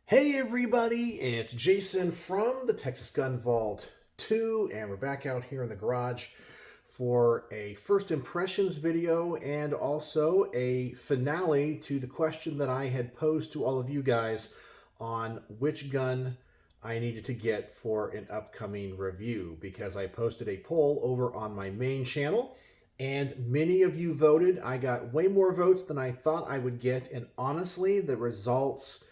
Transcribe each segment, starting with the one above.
Hey everybody, it's Jason from the Texas Gun Vault 2, and we're back out here in the garage for a first impressions video and also a finale to the question that I had posed to all of you guys on which gun I needed to get for an upcoming review, because I posted a poll over on my main channel and many of you voted. I got way more votes than I thought I would get, and honestly the results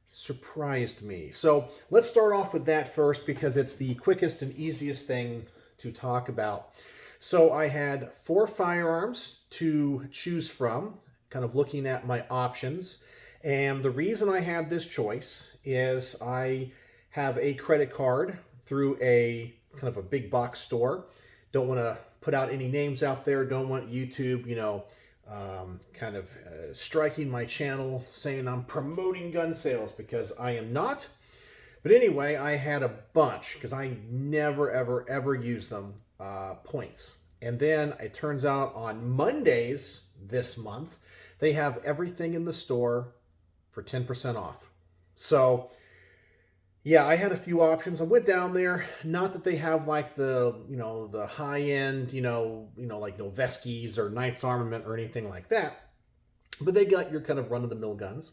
surprised me. So let's start off with that first because it's the quickest and easiest thing to talk about. So I had 4 firearms to choose from, kind of looking at my options. And the reason I had this choice is I have a credit card through a kind of a big box store. Don't want to put out any names out there. Don't want YouTube, striking my channel saying I'm promoting gun sales, because I am not. But anyway, I had a bunch because I never ever use them, points. And then it turns out on Mondays this month they have everything in the store for 10% off. So yeah, I had a few options. I went down there. Not that they have like the the high end like Noveskis or Knights Armament or anything like that, but they got your kind of run of the mill guns.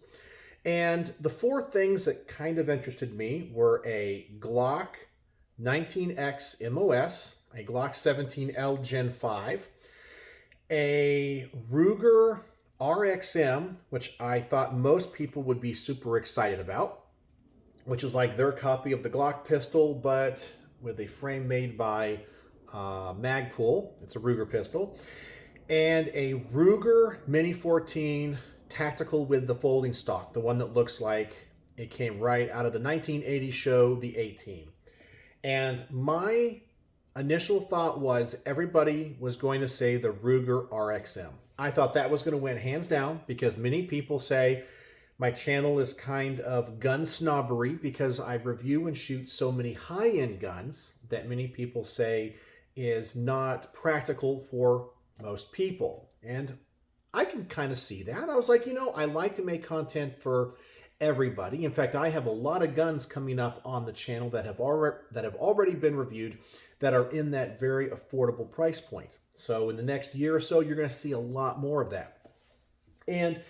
And the 4 things that kind of interested me were a Glock 19X MOS, a Glock 17L Gen 5, a Ruger RXM, which I thought most people would be super excited about, which is like their copy of the Glock pistol, but with a frame made by Magpul. It's a Ruger pistol. And a Ruger Mini 14 tactical with the folding stock, the one that looks like it came right out of the 1980 show, The A-Team. And my initial thought was everybody was going to say the Ruger RXM. I thought that was going to win hands down, because many people say my channel is kind of gun snobbery because I review and shoot so many high-end guns that many people say is not practical for most people. And I can kind of see that. I was like, I like to make content for everybody. In fact, I have a lot of guns coming up on the channel that have already been reviewed that are in that very affordable price point. So in the next year or so, you're going to see a lot more of that. And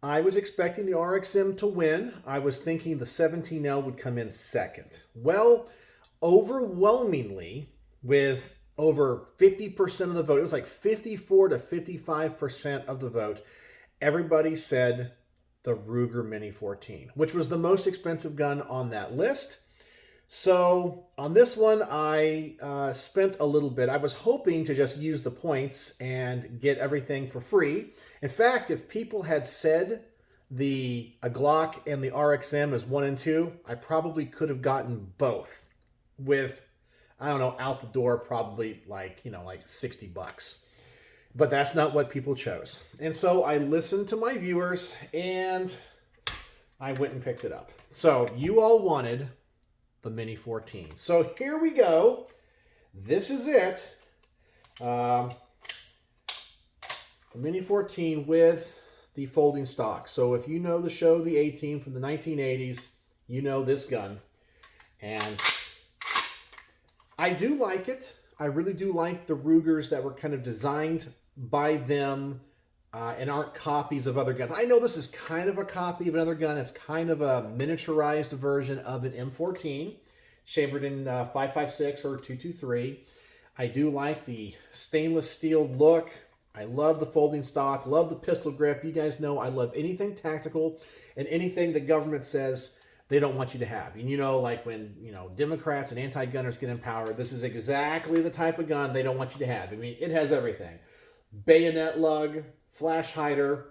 I was expecting the RXM to win. I was thinking the 17L would come in second. Well, overwhelmingly, with over 50% of the vote, it was like 54 to 55% of the vote, everybody said the Ruger Mini 14, which was the most expensive gun on that list. So on this one, I spent a little bit. I was hoping to just use the points and get everything for free. In fact, if people had said a Glock and the RXM as 1 and 2, I probably could have gotten both with, I don't know, out the door probably like 60 bucks. But that's not what people chose. And so I listened to my viewers and I went and picked it up. So you all wanted the Mini 14. So here we go. This is it. The Mini 14 with the folding stock. So if you know the show, The A-Team from the 1980s, you know this gun. And I do like it. I really do like the Rugers that were kind of designed by them and aren't copies of other guns. I know this is kind of a copy of another gun. It's kind of a miniaturized version of an M14, chambered in 5.56 or 223. I do like the stainless steel look. I love the folding stock, love the pistol grip. You guys know I love anything tactical and anything the government says they don't want you to have. And like when, Democrats and anti-gunners get in power, this is exactly the type of gun they don't want you to have. I mean, it has everything. Bayonet lug, flash hider,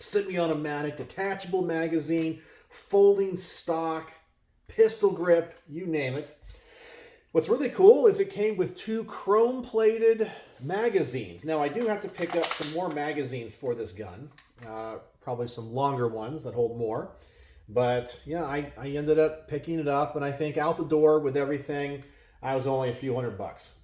semi-automatic, detachable magazine, folding stock, pistol grip, you name it. What's really cool is it came with 2 chrome-plated magazines. Now, I do have to pick up some more magazines for this gun, probably some longer ones that hold more. But yeah, I ended up picking it up, and I think out the door with everything, I was only a few $100.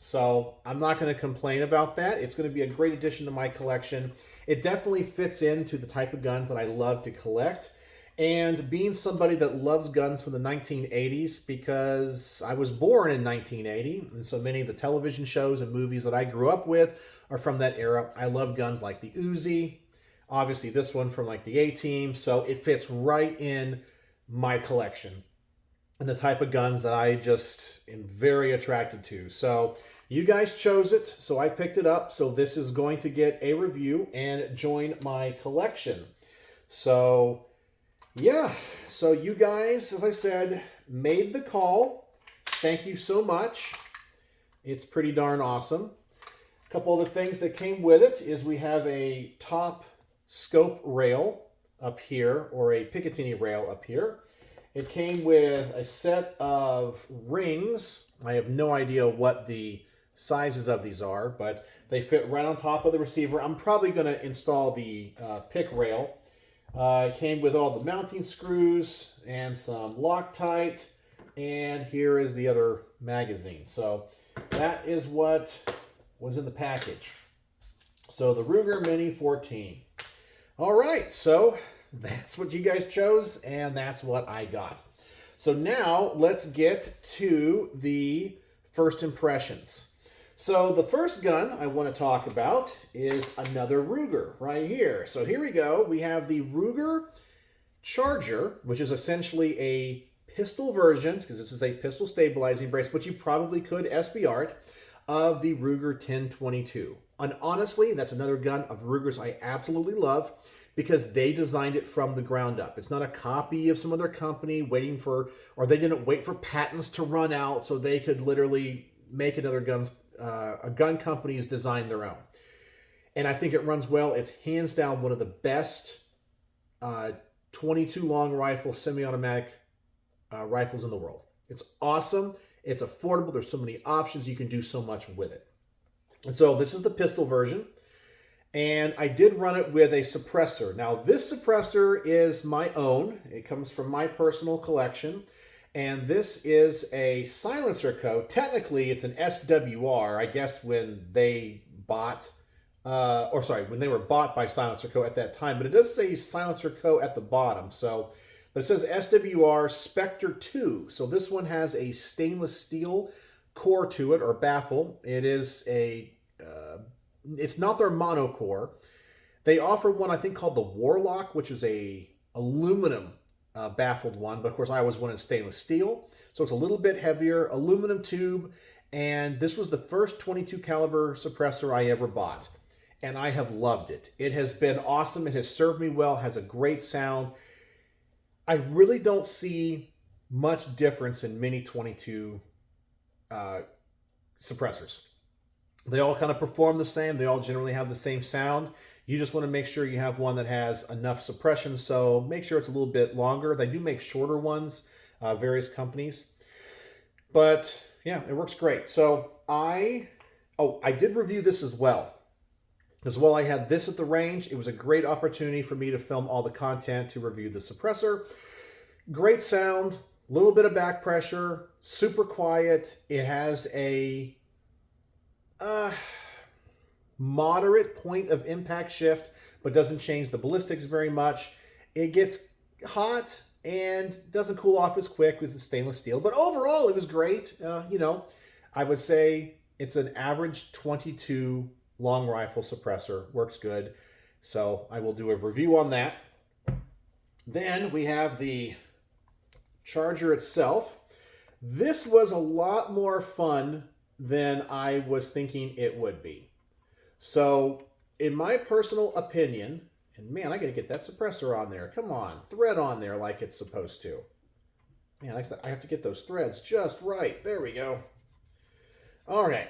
So I'm not going to complain about that. It's going to be a great addition to my collection. It definitely fits into the type of guns that I love to collect. And being somebody that loves guns from the 1980s, because I was born in 1980, and so many of the television shows and movies that I grew up with are from that era. I love guns like the Uzi, obviously this one from like the A-Team, so it fits right in my collection and the type of guns that I just am very attracted to. So you guys chose it, so I picked it up. So this is going to get a review and join my collection. So yeah, so you guys, as I said, made the call. Thank you so much. It's pretty darn awesome. A couple of the things that came with it is we have a top scope rail up here, or a Picatinny rail up here. It came with a set of rings. I have no idea what the sizes of these are, but they fit right on top of the receiver. I'm probably going to install the pick rail. It came with all the mounting screws and some Loctite, and here is the other magazine. So that is what was in the package. So the Ruger Mini 14. All right, so that's what you guys chose, and that's what I got. So now let's get to the first impressions. So the first gun I want to talk about is another Ruger right here. So here we go. We have the Ruger Charger, which is essentially a pistol version, because this is a pistol stabilizing brace, but you probably could SBR it, of the Ruger 1022. And honestly, that's another gun of Ruger's I absolutely love, because they designed it from the ground up. It's not a copy of some other company waiting for, or they didn't wait for patents to run out so they could literally make another gun company's design their own. And I think it runs well. It's hands down one of the best 22 long rifle semi-automatic rifles in the world. It's awesome. It's affordable. There's so many options. You can do so much with it. And so this is the pistol version. And I did run it with a suppressor. Now this suppressor is my own. It comes from my personal collection. And this is a SilencerCo. Technically, it's an SWR, I guess, when they bought, when they were bought by SilencerCo at that time. But it does say SilencerCo at the bottom. So, but it says SWR Spectre 2. So this one has a stainless steel core to it, or baffle. It is a, it's not their monocore. They offer one, I think, called the Warlock, which is a aluminum baffled one, but of course I always wanted stainless steel, so it's a little bit heavier, aluminum tube, and this was the first 22 caliber suppressor I ever bought, and I have loved it. It has been awesome. It has served me well, has a great sound. I really don't see much difference in Mini 22 suppressors. They all kind of perform the same. They all generally have the same sound. You just want to make sure you have one that has enough suppression, so make sure it's a little bit longer. They do make shorter ones, various companies. But yeah, it works great. So I did review this as well. As well, I had this at the range. It was a great opportunity for me to film all the content to review the suppressor. Great sound, a little bit of back pressure, super quiet. It has a moderate point of impact shift, but doesn't change the ballistics very much. It gets hot and doesn't cool off as quick as the stainless steel, but overall it was great. I would say it's an average 22 long rifle suppressor, works good. So I will do a review on that. Then we have the Charger itself. This was a lot more fun than I was thinking it would be. So, in my personal opinion, and man, I gotta get that suppressor on there. Come on, thread on there like it's supposed to. Man, I have to get those threads just right. There we go. All right.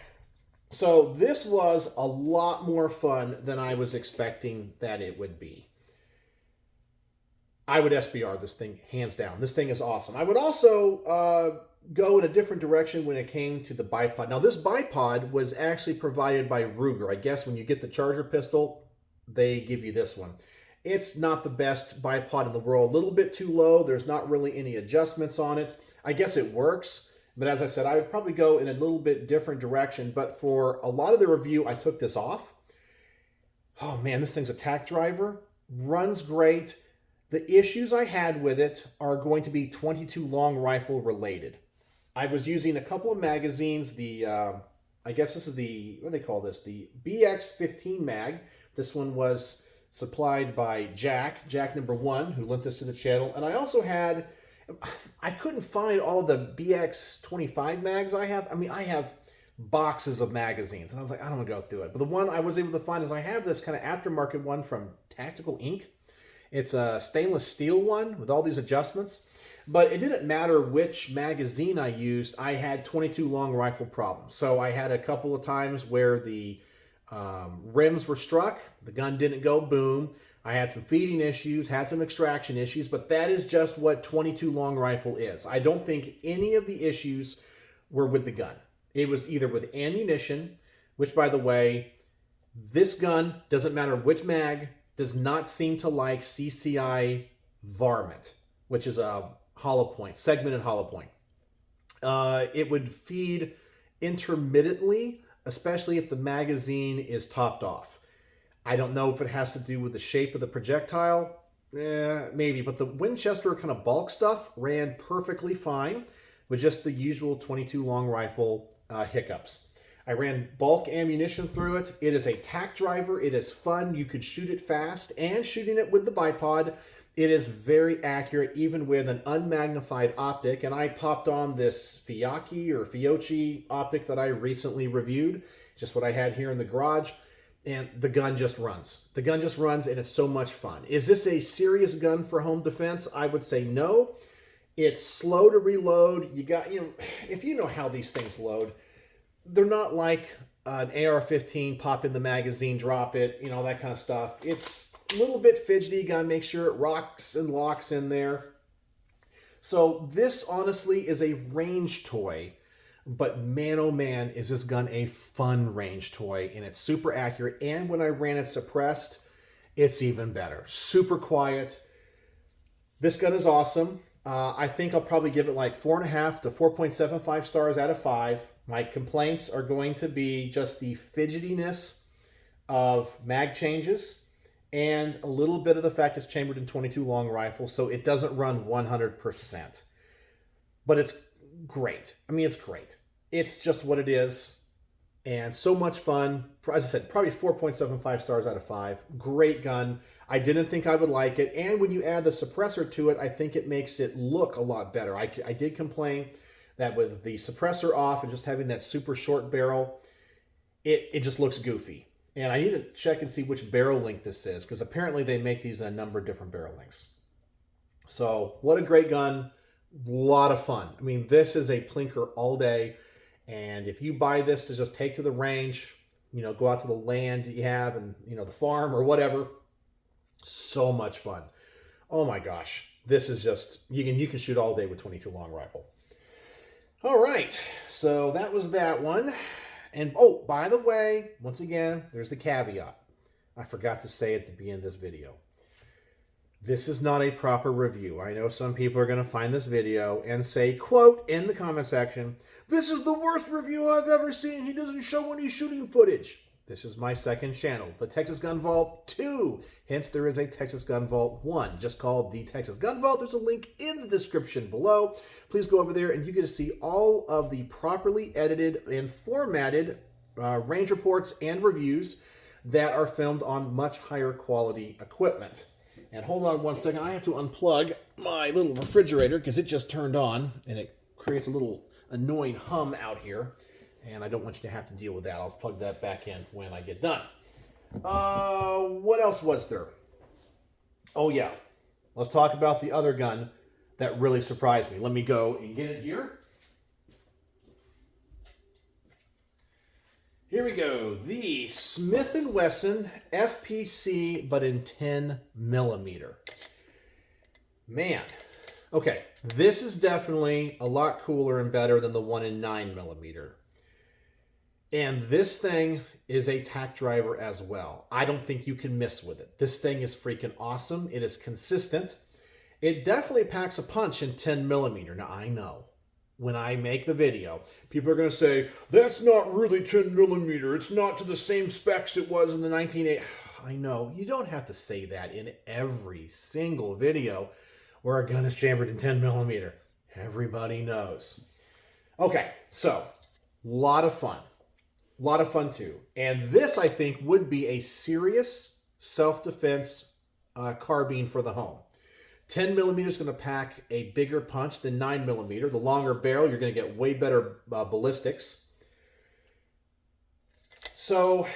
So, this was a lot more fun than I was expecting that it would be. I would SBR this thing, hands down. This thing is awesome. I would also go in a different direction when it came to the bipod. Now, this bipod was actually provided by Ruger. I guess when you get the Charger pistol, they give you this one. It's not the best bipod in the world. A little bit too low. There's not really any adjustments on it. I guess it works, but as I said, I would probably go in a little bit different direction. But for a lot of the review, I took this off. Oh man, this thing's a tack driver. Runs great. The issues I had with it are going to be 22 long rifle related. I was using a couple of magazines, I guess this is what do they call this? The BX-15 mag. This one was supplied by Jack #1, who lent this to the channel. And I also had, I couldn't find all of the BX-25 mags I have. I mean, I have boxes of magazines. And I was like, I don't want to go through it. But the one I was able to find is I have this kind of aftermarket one from Tactical Ink. It's a stainless steel one with all these adjustments. But it didn't matter which magazine I used. I had 22 long rifle problems. So I had a couple of times where the rims were struck. The gun didn't go boom. I had some feeding issues, had some extraction issues, but that is just what 22 long rifle is. I don't think any of the issues were with the gun. It was either with ammunition, which, by the way, this gun, doesn't matter which mag, does not seem to like CCI varmint, which is a hollow point, segmented hollow point. It would feed intermittently, especially if the magazine is topped off. I don't know if it has to do with the shape of the projectile. Maybe, but the Winchester kind of bulk stuff ran perfectly fine with just the usual 22 long rifle hiccups. I ran bulk ammunition through it. It is a tack driver. It is fun. You could shoot it fast, and shooting it with the bipod, it is very accurate, even with an unmagnified optic. And I popped on this Fiocchi optic that I recently reviewed, just what I had here in the garage, and the gun just runs. The gun just runs, and it's so much fun. Is this a serious gun for home defense? I would say no. It's slow to reload. If you know how these things load, they're not like an AR-15, pop in the magazine, drop it, that kind of stuff. It's a little bit fidgety. Got to make sure it rocks and locks in there. So this, honestly, is a range toy. But man, oh man, is this gun a fun range toy. And it's super accurate. And when I ran it suppressed, it's even better. Super quiet. This gun is awesome. I think I'll probably give it like 4.5 to 4.75 stars out of 5. My complaints are going to be just the fidgetiness of mag changes and a little bit of the fact it's chambered in 22 long rifle, so it doesn't run 100%. But it's great. I mean, it's great. It's just what it is, and so much fun. As I said, probably 4.75 stars out of 5. Great gun. I didn't think I would like it, and when you add the suppressor to it, I think it makes it look a lot better. I did complain that with the suppressor off and just having that super short barrel, it just looks goofy. And I need to check and see which barrel length this is, because apparently they make these in a number of different barrel lengths. So what a great gun. A lot of fun. I mean, this is a plinker all day. And if you buy this to just take to the range, go out to the land you have and, the farm or whatever, so much fun. Oh my gosh. This is just, you can shoot all day with 22 long rifle. All right, so that was that one. And, oh, by the way, once again, there's the caveat. I forgot to say at the beginning of this video. This is not a proper review. I know some people are going to find this video and say, quote, in the comment section, "This is the worst review I've ever seen. He doesn't show any shooting footage." This is my second channel, the Texas Gun Vault 2. Hence, there is a Texas Gun Vault 1, just called the Texas Gun Vault. There's a link in the description below. Please go over there and you get to see all of the properly edited and formatted range reports and reviews that are filmed on much higher quality equipment. And hold on one second, I have to unplug my little refrigerator because it just turned on and it creates a little annoying hum out here. And I don't want you to have to deal with that. I'll plug that back in when I get done. What else was there? Oh, yeah. Let's talk about the other gun that really surprised me. Let me go and get it here. Here we go. The Smith & Wesson FPC, but in 10 millimeter. Man. Okay. This is definitely a lot cooler and better than the one in 9 millimeter. And this thing is a tack driver as well. I don't think you can miss with it. This thing is freaking awesome. It is consistent. It definitely packs a punch in 10 millimeter. Now, I know when I make the video, people are going to say, that's not really 10 millimeter. It's not to the same specs it was in the 1980s. I know, you don't have to say that in every single video where a gun is chambered in 10 millimeter. Everybody knows. Okay, so, lot of fun. A lot of fun too. And this, I think, would be a serious self-defense carbine for the home. 10 millimeter is going to pack a bigger punch than 9 millimeter. The longer barrel, you're going to get way better ballistics. So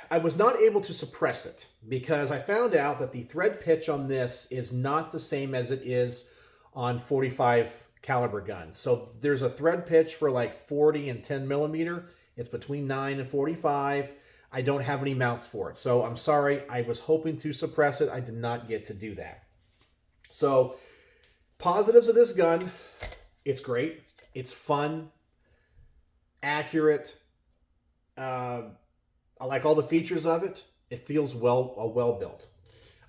I was not able to suppress it because I found out that the thread pitch on this is not the same as it is on 45 caliber guns. So there's a thread pitch for like 40 and 10 millimeter. It's between 9 and 45. I don't have any mounts for it. So I'm sorry. I was hoping to suppress it. I did not get to do that. So positives of this gun, it's great. It's fun, accurate. I like all the features of it. It feels well built.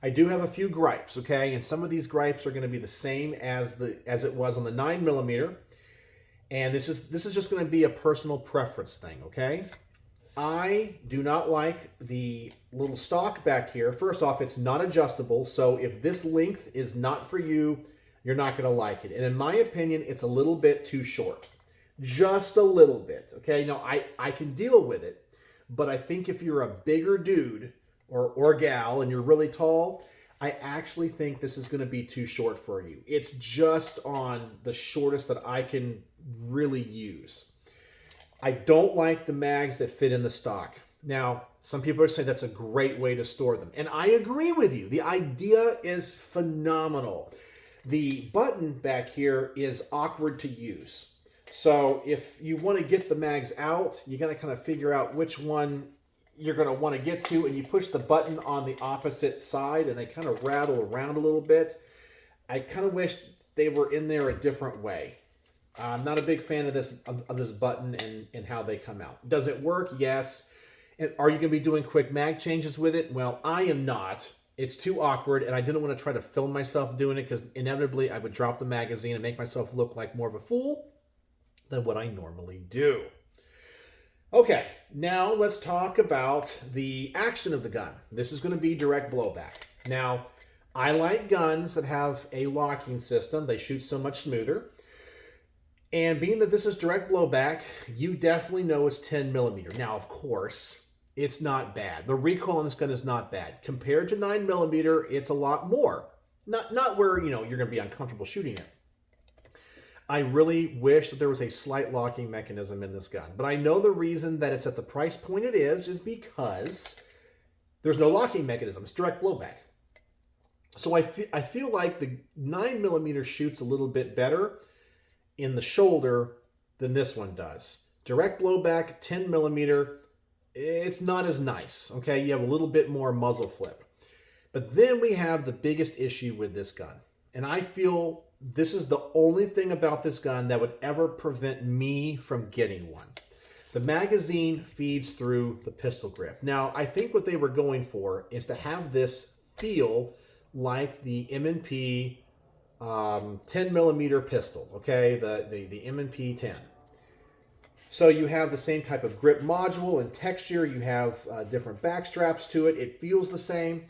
I do have a few gripes, okay? And some of these gripes are going to be the same as it was on the 9 millimeter. And this is just going to be a personal preference thing, okay? I do not like the little stock back here. First off, it's not adjustable. So if this length is not for you, you're not going to like it. And in my opinion, it's a little bit too short. Just a little bit, okay? Now, I can deal with it. But I think if you're a bigger dude or gal and you're really tall, I actually think this is going to be too short for you. It's just on the shortest that I can really use. I don't like the mags that fit in the stock. Now, some people are saying that's a great way to store them. And I agree with you. The idea is phenomenal. The button back here is awkward to use. So if you want to get the mags out, you got to kind of figure out which one you're going to want to get to, and you push the button on the opposite side and they kind of rattle around a little bit. I kind of wish they were in there a different way. I'm not a big fan of this button and how they come out. Does it work? Yes. And are you going to be doing quick mag changes with it? Well, I am not. It's too awkward, and I didn't want to try to film myself doing it because inevitably I would drop the magazine and make myself look like more of a fool than what I normally do. Okay, now let's talk about the action of the gun. This is going to be direct blowback. Now, I like guns that have a locking system. They shoot so much smoother. And being that this is direct blowback, you definitely know it's 10 millimeter. Now, of course, it's not bad. The recoil on this gun is not bad. Compared to 9 millimeter, it's a lot more. Not where, you're going to be uncomfortable shooting it. I really wish that there was a slight locking mechanism in this gun. But I know the reason that it's at the price point it is because there's no locking mechanism. It's direct blowback. So I feel like the 9 millimeter shoots a little bit better in the shoulder than this one does. Direct blowback, 10 millimeter, it's not as nice. Okay, you have a little bit more muzzle flip. But then we have the biggest issue with this gun. And I feel this is the only thing about this gun that would ever prevent me from getting one. The magazine feeds through the pistol grip. Now, I think what they were going for is to have this feel like the M&P 10 millimeter pistol, okay? The M&P 10. So you have the same type of grip module and texture. You have different back straps to it. It feels the same.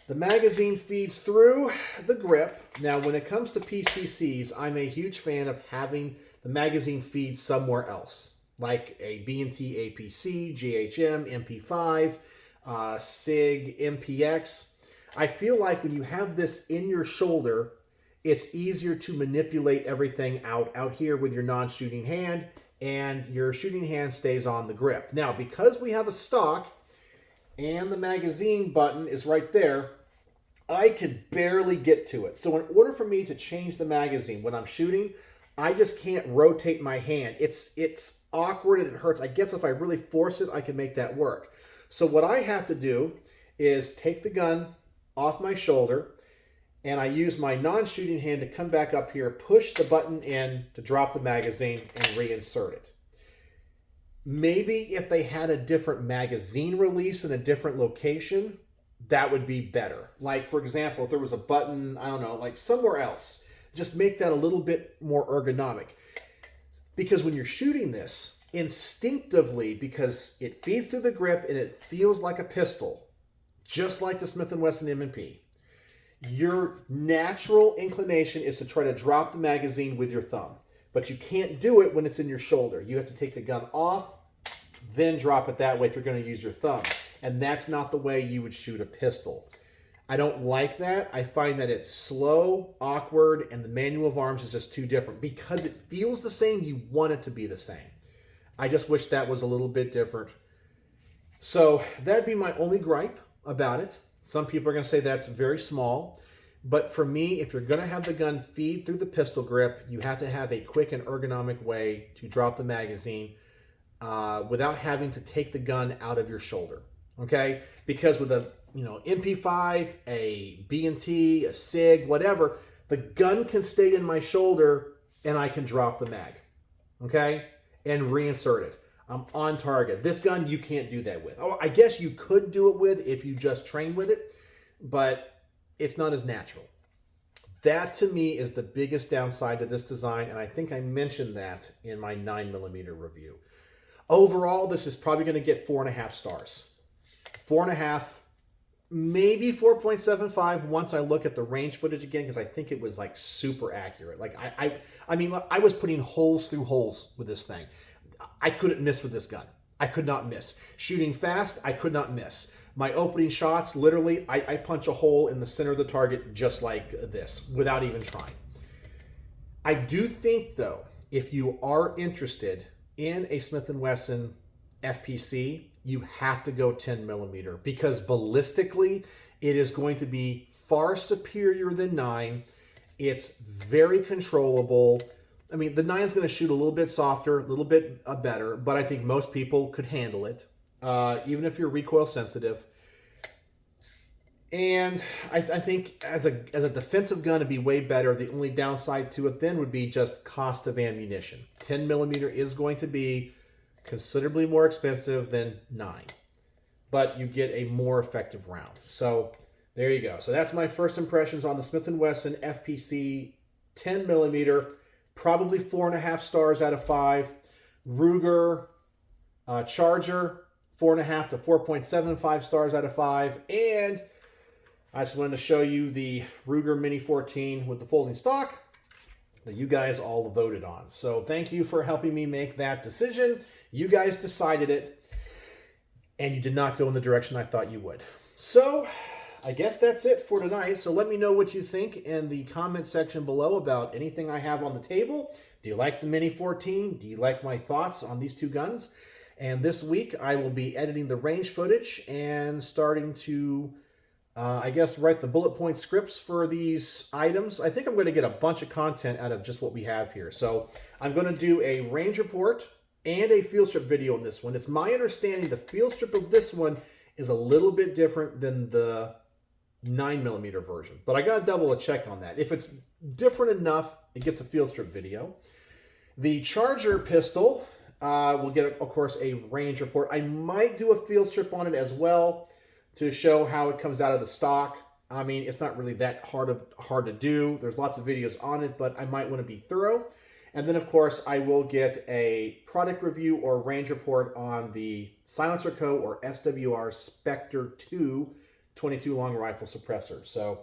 The magazine feeds through the grip. Now, when it comes to PCCs, I'm a huge fan of having the magazine feed somewhere else, like a B&T APC, GHM, MP5, SIG, MPX. I feel like when you have this in your shoulder, it's easier to manipulate everything out here with your non-shooting hand, and your shooting hand stays on the grip. Now, because we have a stock, and the magazine button is right there, I could barely get to it. So in order for me to change the magazine when I'm shooting, I just can't rotate my hand. It's awkward and it hurts. I guess if I really force it, I can make that work. So what I have to do is take the gun off my shoulder, and I use my non-shooting hand to come back up here, push the button in to drop the magazine, and reinsert it. Maybe if they had a different magazine release in a different location, that would be better. Like, for example, if there was a button, I don't know, like somewhere else, just make that a little bit more ergonomic. Because when you're shooting this, instinctively, because it feeds through the grip and it feels like a pistol, just like the Smith & Wesson M&P, your natural inclination is to try to drop the magazine with your thumb. But you can't do it when it's in your shoulder. You have to take the gun off, then drop it that way if you're going to use your thumb. And that's not the way you would shoot a pistol. I don't like that. I find that it's slow, awkward, and the manual of arms is just too different. Because it feels the same, you want it to be the same. I just wish that was a little bit different. So that'd be my only gripe about it. Some people are going to say that's very small. But for me, if you're going to have the gun feed through the pistol grip, you have to have a quick and ergonomic way to drop the magazine without having to take the gun out of your shoulder. Okay? Because with a MP5, a B&T, a SIG, whatever, the gun can stay in my shoulder and I can drop the mag. Okay? And reinsert it. I'm on target. This gun you can't do that with. Oh, I guess you could do it with if you just train with it, but it's not as natural. That to me is the biggest downside to this design, and I think I mentioned that in my 9mm review. Overall, this is probably going to get 4.5 stars. 4.5, maybe 4.75 once I look at the range footage again, because I think it was like super accurate. Like I mean, I was putting holes through holes with this thing. I couldn't miss with this gun. I could not miss. Shooting fast, I could not miss. My opening shots, literally, I punch a hole in the center of the target just like this, without even trying. I do think, though, if you are interested in a Smith & Wesson FPC, you have to go 10mm, because ballistically, it is going to be far superior than 9. It's very controllable. I mean, the 9 is going to shoot a little bit softer, a little bit better, but I think most people could handle it, even if you're recoil sensitive. And I think as a defensive gun, it'd be way better. The only downside to it then would be just cost of ammunition. 10mm is going to be considerably more expensive than 9, but you get a more effective round. So there you go. So that's my first impressions on the Smith & Wesson FPC 10mm. Probably 4.5 stars out of 5. Ruger Charger, 4.5 to 4.75 stars out of 5. And I just wanted to show you the Ruger Mini 14 with the folding stock that you guys all voted on. So thank you for helping me make that decision. You guys decided it, and you did not go in the direction I thought you would. So I guess that's it for tonight. So let me know what you think in the comment section below about anything I have on the table. Do you like the Mini 14? Do you like my thoughts on these two guns? And this week I will be editing the range footage and starting to, I guess, write the bullet point scripts for these items. I think I'm going to get a bunch of content out of just what we have here. So I'm going to do a range report and a field strip video on this one. It's my understanding the field strip of this one is a little bit different than the 9mm version, but I gotta double check on that. If it's different enough, it gets a field strip video. The Charger pistol will get, of course, a range report. I might do a field strip on it as well to show how it comes out of the stock. I mean, it's not really that hard to do. There's lots of videos on it, but I might want to be thorough. And then, of course, I will get a product review or range report on the SilencerCo or SWR Spectre 2 22 long rifle suppressor. So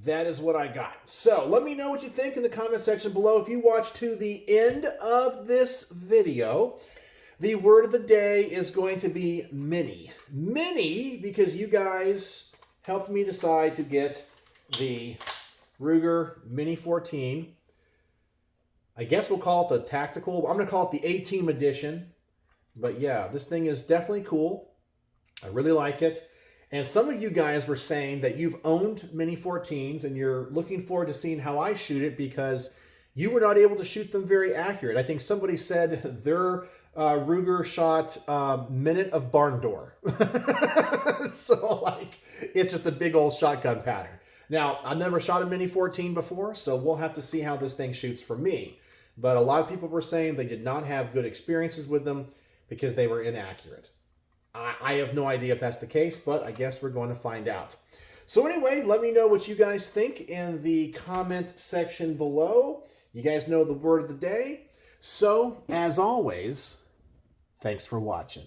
that is what I got. So let me know what you think in the comment section below. If you watch to the end of this video, the word of the day is going to be mini. Mini, because you guys helped me decide to get the Ruger Mini 14. I guess we'll call it the tactical. I'm going to call it the A-Team edition. But yeah, this thing is definitely cool. I really like it. And some of you guys were saying that you've owned Mini 14s and you're looking forward to seeing how I shoot it because you were not able to shoot them very accurate. I think somebody said their Ruger shot minute of barn door. So, like, it's just a big old shotgun pattern. Now, I've never shot a Mini 14 before, so we'll have to see how this thing shoots for me. But a lot of people were saying they did not have good experiences with them because they were inaccurate. I have no idea if that's the case, but I guess we're going to find out. So anyway, let me know what you guys think in the comment section below. You guys know the word of the day. So, as always, thanks for watching.